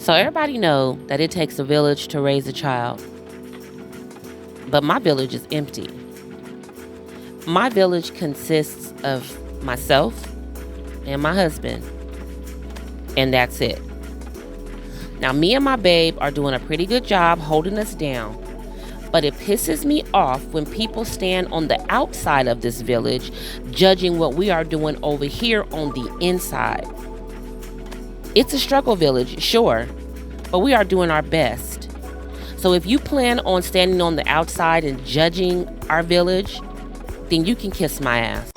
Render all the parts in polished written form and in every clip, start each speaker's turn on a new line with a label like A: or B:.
A: So everybody know that it takes a village to raise a child. But my village is empty. My village consists of myself and my husband. And that's it. Now, me and my babe are doing a pretty good job holding us down. But it pisses me off when people stand on the outside of this village, judging what we are doing over here on the inside. It's a struggle village, sure, but we are doing our best. So if you plan on standing on the outside and judging our village, then you can kiss my ass.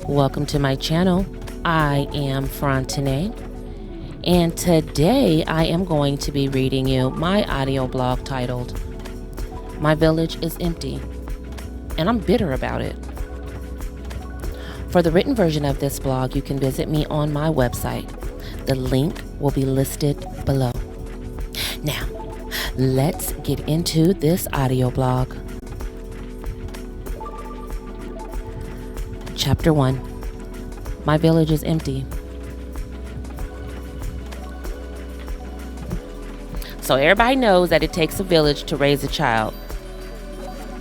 A: Welcome to my channel. I am Fronten'a, and today I am going to be reading you my audio blog titled, My Village is Empty, and I'm bitter about it. For the written version of this blog, you can visit me on my website. The link will be listed below. Now, let's get into this audio blog. Chapter 1. My village is empty. So everybody knows that it takes a village to raise a child.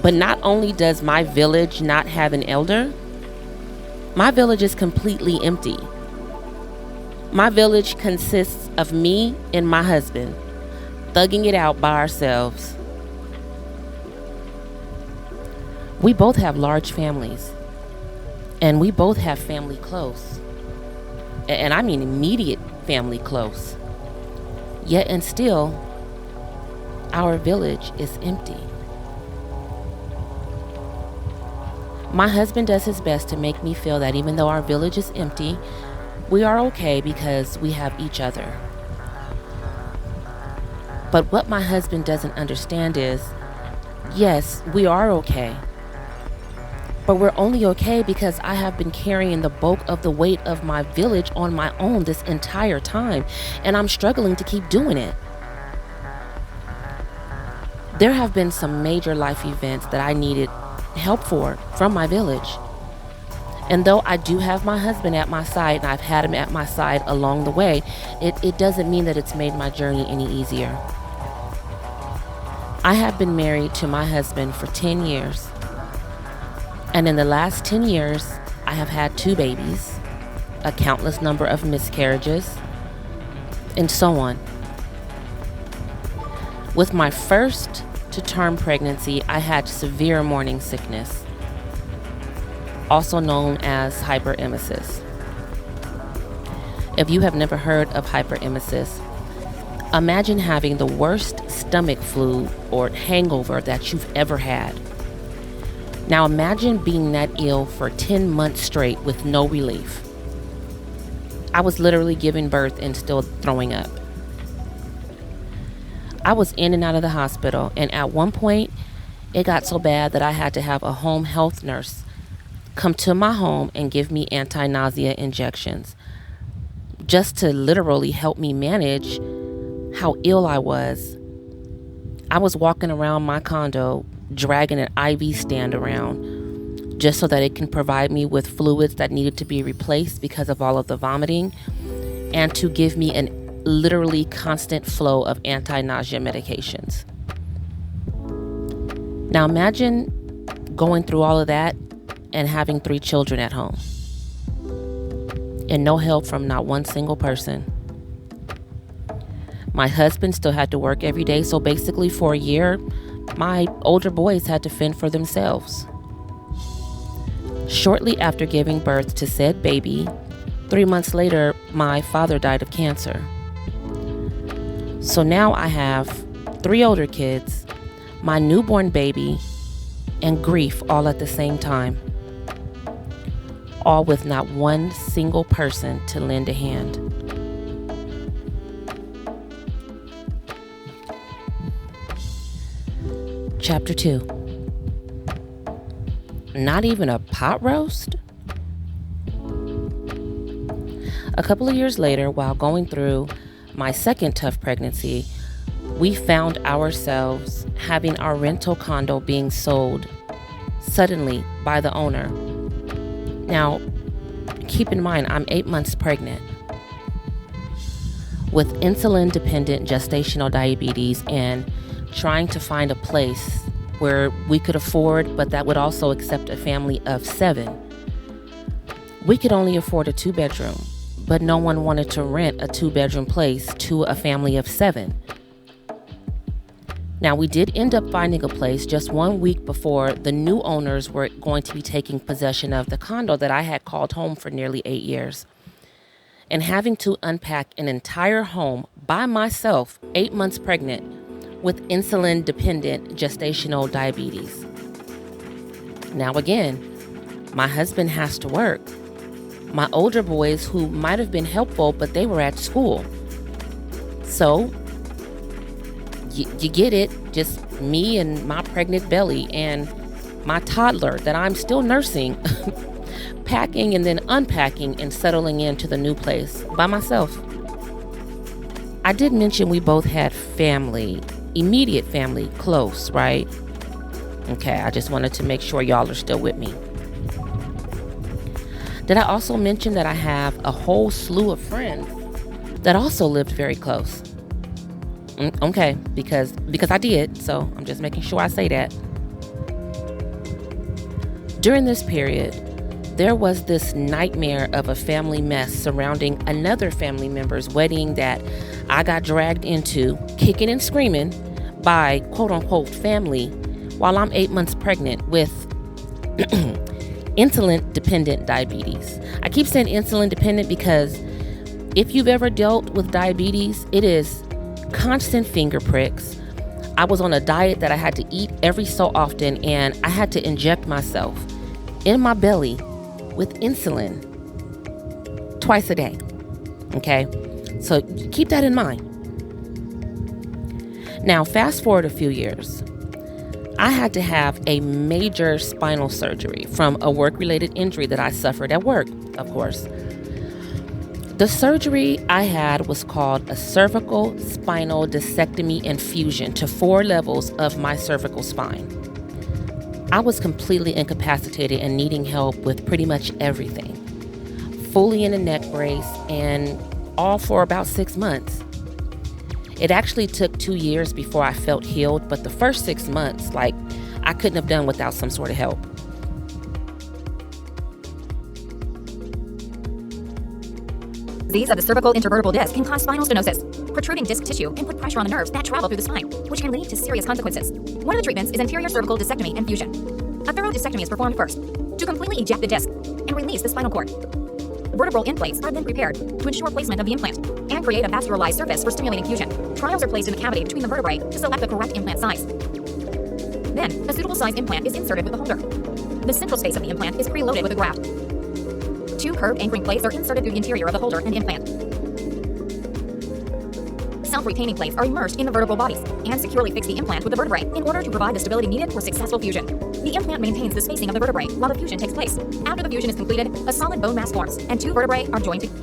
A: But not only does my village not have an elder, my village is completely empty. My village consists of me and my husband, thugging it out by ourselves. We both have large families. And we both have family close. And I mean immediate family close. Yet and still, our village is empty. My husband does his best to make me feel that even though our village is empty, we are okay because we have each other. But what my husband doesn't understand is, yes, we are okay. But we're only okay because I have been carrying the bulk of the weight of my village on my own this entire time, and I'm struggling to keep doing it. There have been some major life events that I needed help from my village. And though I do have my husband at my side, and I've had him at my side along the way, it doesn't mean that it's made my journey any easier. I have been married to my husband for 10 years. And in the last 10 years, I have had 2 babies, a countless number of miscarriages, and so on. With my first to term pregnancy, I had severe morning sickness, also known as hyperemesis. If you have never heard of hyperemesis, imagine having the worst stomach flu or hangover that you've ever had. Now imagine being that ill for 10 months straight with no relief. I was literally giving birth and still throwing up. I was in and out of the hospital, and at one point, it got so bad that I had to have a home health nurse come to my home and give me anti-nausea injections, just to literally help me manage how ill I was. I was walking around my condo dragging an IV stand around just so that it can provide me with fluids that needed to be replaced because of all of the vomiting, and to give me an literally constant flow of anti-nausea medications. Now imagine going through all of that and having 3 children at home and no help from not one single person. My husband still had to work every day, so basically for a year, my older boys had to fend for themselves. Shortly after giving birth to said baby, 3 months later, my father died of cancer. So now I have 3 older kids, my newborn baby, and grief all at the same time. All with not one single person to lend a hand. Chapter 2. Not even a pot roast? A couple of years later, while going through my second tough pregnancy, we found ourselves having our rental condo being sold suddenly by the owner. Now, keep in mind, I'm 8 months pregnant with insulin dependent gestational diabetes and trying to find a place where we could afford, but that would also accept a family of 7. We could only afford a 2-bedroom, but no one wanted to rent a 2-bedroom place to a family of 7. Now, we did end up finding a place just 1 week before the new owners were going to be taking possession of the condo that I had called home for nearly 8 years. And having to unpack an entire home by myself, 8 months pregnant, with insulin-dependent gestational diabetes. Now again, my husband has to work. My older boys, who might have been helpful, but they were at school. So, you get it, just me and my pregnant belly and my toddler that I'm still nursing, packing and then unpacking and settling into the new place by myself. I did mention we both had family, immediate family, close, right? Okay, I just wanted to make sure y'all are still with me. Did I also mention that I have a whole slew of friends that also lived very close? Okay, because I did, so I'm just making sure I say that. During this period, there was this nightmare of a family mess surrounding another family member's wedding that I got dragged into, kicking and screaming, by quote-unquote family while I'm 8 months pregnant with insulin-dependent diabetes. I keep saying insulin-dependent because if you've ever dealt with diabetes, it is constant finger pricks. I was on a diet that I had to eat every so often, and I had to inject myself in my belly with insulin twice a day. Okay? So keep that in mind. Now, fast forward a few years. I had to have a major spinal surgery from a work-related injury that I suffered at work, of course. The surgery I had was called a cervical spinal discectomy and fusion to 4 levels of my cervical spine. I was completely incapacitated and needing help with pretty much everything. Fully in a neck brace and all for about 6 months. It actually took 2 years before I felt healed, but the first 6 months, I couldn't have done without some sort of help.
B: Disease of the cervical intervertebral disc can cause spinal stenosis. Protruding disc tissue can put pressure on the nerves that travel through the spine, which can lead to serious consequences. One of the treatments is anterior cervical discectomy and fusion. A thorough discectomy is performed first to completely eject the disc and release the spinal cord. Vertebral implates are then prepared to ensure placement of the implant and create a vascularized surface for stimulating fusion. Trials are placed in the cavity between the vertebrae to select the correct implant size. Then, a suitable size implant is inserted with the holder. The central space of the implant is preloaded with a graft. 2 curved anchoring plates are inserted through the interior of the holder and implant. Self-retaining plates are immersed in the vertebral bodies and securely fix the implant with the vertebrae in order to provide the stability needed for successful fusion. The implant maintains the spacing of the vertebrae while the fusion takes place. After the fusion is completed, a solid bone mass forms and 2 vertebrae are joined together.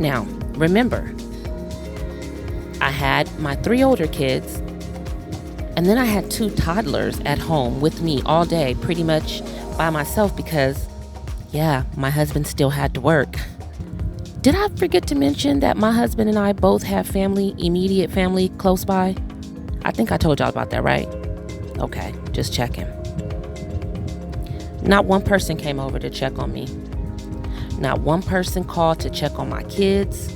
A: Now, remember, I had my 3 older kids, and then I had 2 toddlers at home with me all day, pretty much by myself because, my husband still had to work. Did I forget to mention that my husband and I both have family, immediate family close by? I think I told y'all about that, right? Okay, just checking. Not one person came over to check on me. Not one person called to check on my kids.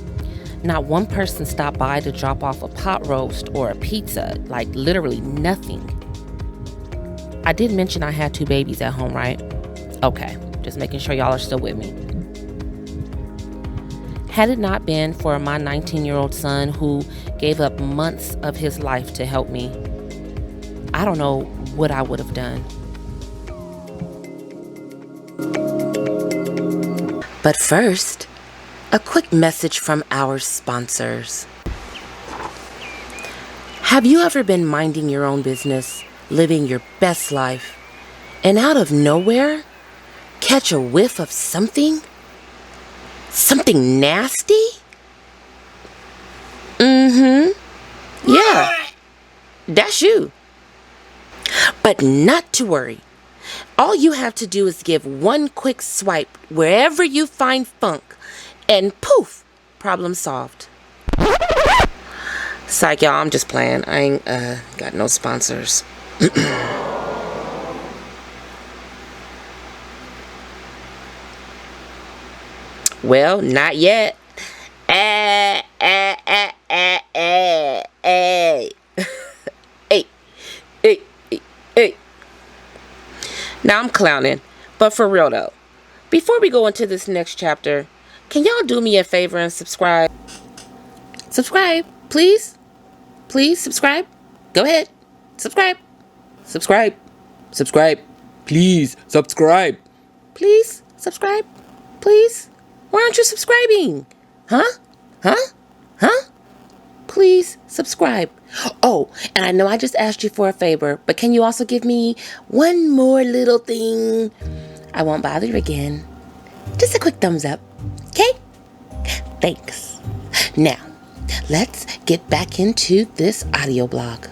A: Not one person stopped by to drop off a pot roast or a pizza. Like literally nothing. I did mention I had 2 babies at home, right? Okay, just making sure y'all are still with me. Had it not been for my 19-year-old son who gave up months of his life to help me, I don't know what I would have done. But first, a quick message from our sponsors. Have you ever been minding your own business, living your best life, and out of nowhere, catch a whiff of something? Something nasty? Yeah, that's you. But not to worry. All you have to do is give one quick swipe wherever you find funk, and poof, problem solved. Psych, y'all, I'm just playing. I ain't got no sponsors. Well, not yet. Hey. Hey. Now I'm clowning, but for real though, before we go into this next chapter, can y'all do me a favor and subscribe? Subscribe, please. Please subscribe. Go ahead. Subscribe. Subscribe. Please subscribe. Please subscribe. Please. Why aren't you subscribing? Huh? Please subscribe. Oh, and I know I just asked you for a favor, but can you also give me one more little thing? I won't bother you again. Just a quick thumbs up, okay? Thanks. Now, let's get back into this audio blog.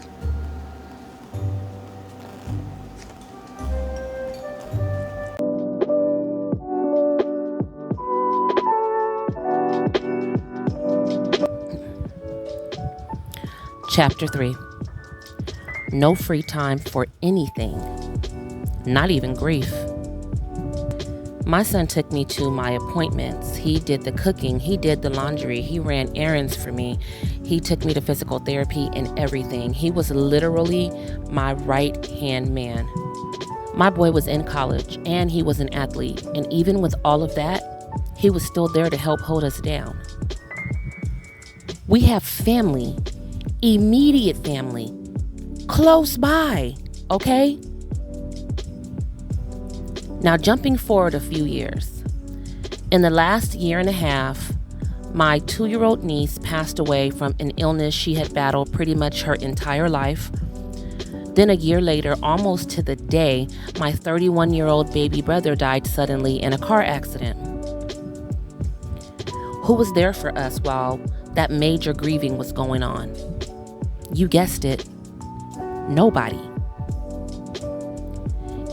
A: Chapter 3. No free time for anything, not even grief. My son took me to my appointments. He did the cooking. He did the laundry. He ran errands for me. He took me to physical therapy and everything. He was literally my right-hand man. My boy was in college and he was an athlete. And even with all of that, he was still there to help hold us down. We have family. Immediate family, close by, okay? Now jumping forward a few years. In the last year and a half, my 2-year-old niece passed away from an illness she had battled pretty much her entire life. Then a year later, almost to the day, my 31-year-old baby brother died suddenly in a car accident. Who was there for us while that major grieving was going on? You guessed it, nobody.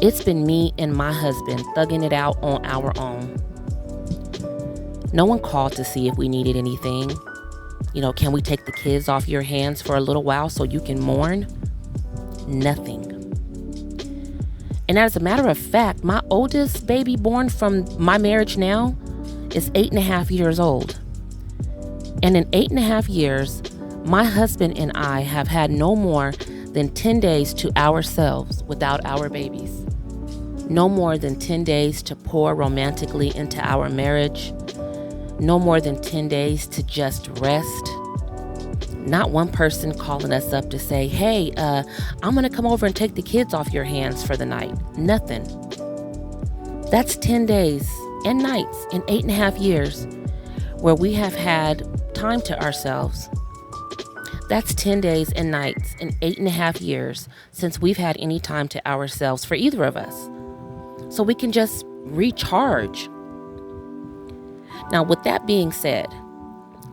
A: It's been me and my husband thugging it out on our own. No one called to see if we needed anything. Can we take the kids off your hands for a little while so you can mourn? Nothing. And as a matter of fact, my oldest baby born from my marriage now is 8.5 years old. And in 8.5 years, my husband and I have had no more than 10 days to ourselves without our babies. No more than 10 days to pour romantically into our marriage. No more than 10 days to just rest. Not one person calling us up to say, hey, I'm going to come over and take the kids off your hands for the night. Nothing. That's 10 days and nights in 8.5 years where we have had time to ourselves. That's 10 days and nights in 8.5 years since we've had any time to ourselves for either of us. So we can just recharge. Now, with that being said,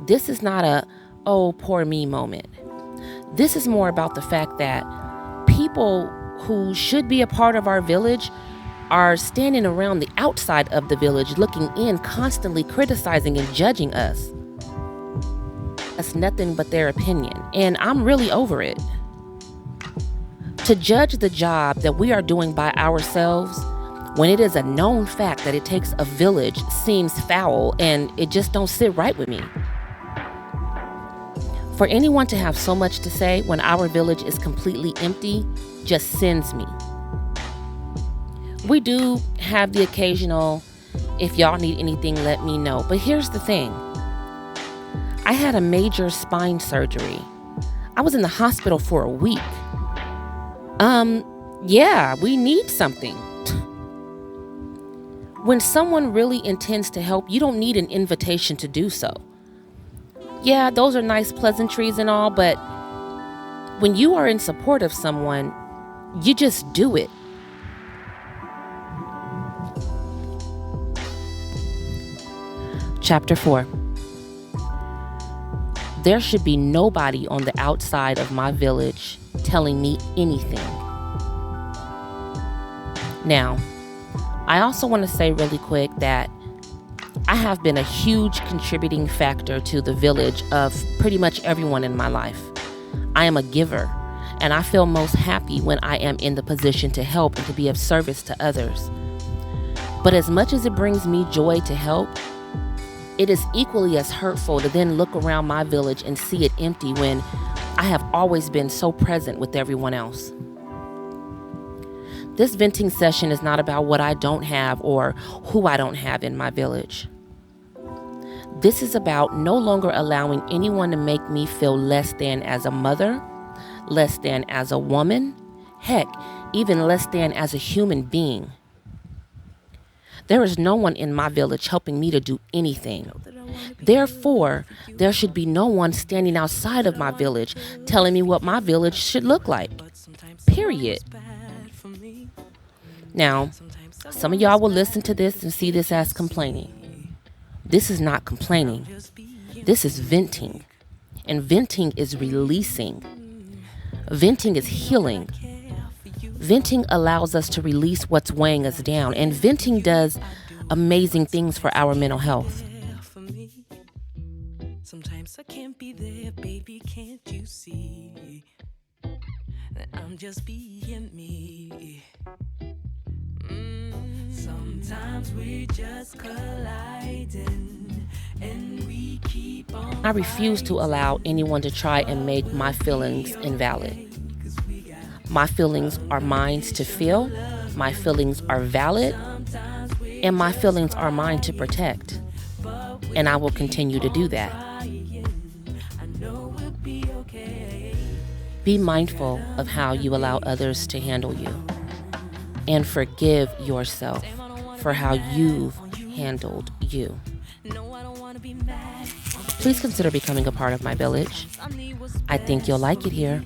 A: This is not a, oh, poor me moment. This is more about the fact that people who should be a part of our village are standing around the outside of the village looking in, constantly criticizing and judging us. That's nothing but their opinion, and I'm really over it. To judge the job that we are doing by ourselves when it is a known fact that it takes a village seems foul, and it just don't sit right with me. For anyone to have so much to say when our village is completely empty just sends me. We do have the occasional, if y'all need anything, let me know. But here's the thing. I had a major spine surgery. I was in the hospital for a week. Yeah, we need something. When someone really intends to help, you don't need an invitation to do so. Yeah, those are nice pleasantries and all, but when you are in support of someone, you just do it. Chapter 4. There should be nobody on the outside of my village telling me anything. Now, I also want to say really quick that I have been a huge contributing factor to the village of pretty much everyone in my life. I am a giver, and I feel most happy when I am in the position to help and to be of service to others. But as much as it brings me joy to help, it is equally as hurtful to then look around my village and see it empty when I have always been so present with everyone else. This venting session is not about what I don't have or who I don't have in my village. This is about no longer allowing anyone to make me feel less than as a mother, less than as a woman, heck, even less than as a human being. There is no one in my village helping me to do anything. Therefore, there should be no one standing outside of my village telling me what my village should look like. Period. Now, some of y'all will listen to this and see this as complaining. This is not complaining. This is venting. And venting is releasing. Venting is healing. Venting allows us to release what's weighing us down. And venting does amazing things for our mental health. Sometimes I can't be there, baby, can't you see that I'm just being me? Sometimes we just colliding and we keep on. I refuse to allow anyone to try and make my feelings invalid. My feelings are mine to feel, my feelings are valid, and my feelings are mine to protect. And I will continue to do that. Be mindful of how you allow others to handle you. And forgive yourself for how you've handled you. Please consider becoming a part of my village. I think you'll like it here.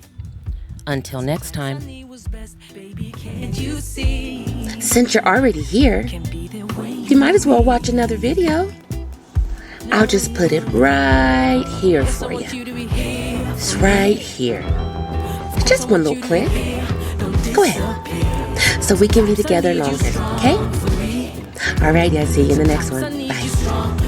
A: Until next time. Since you're already here, you might as well watch another video. I'll just put it right here for you. It's right here. Just one little click. Go ahead. So we can be together longer, okay? Alright, I'll see you in the next one. Bye.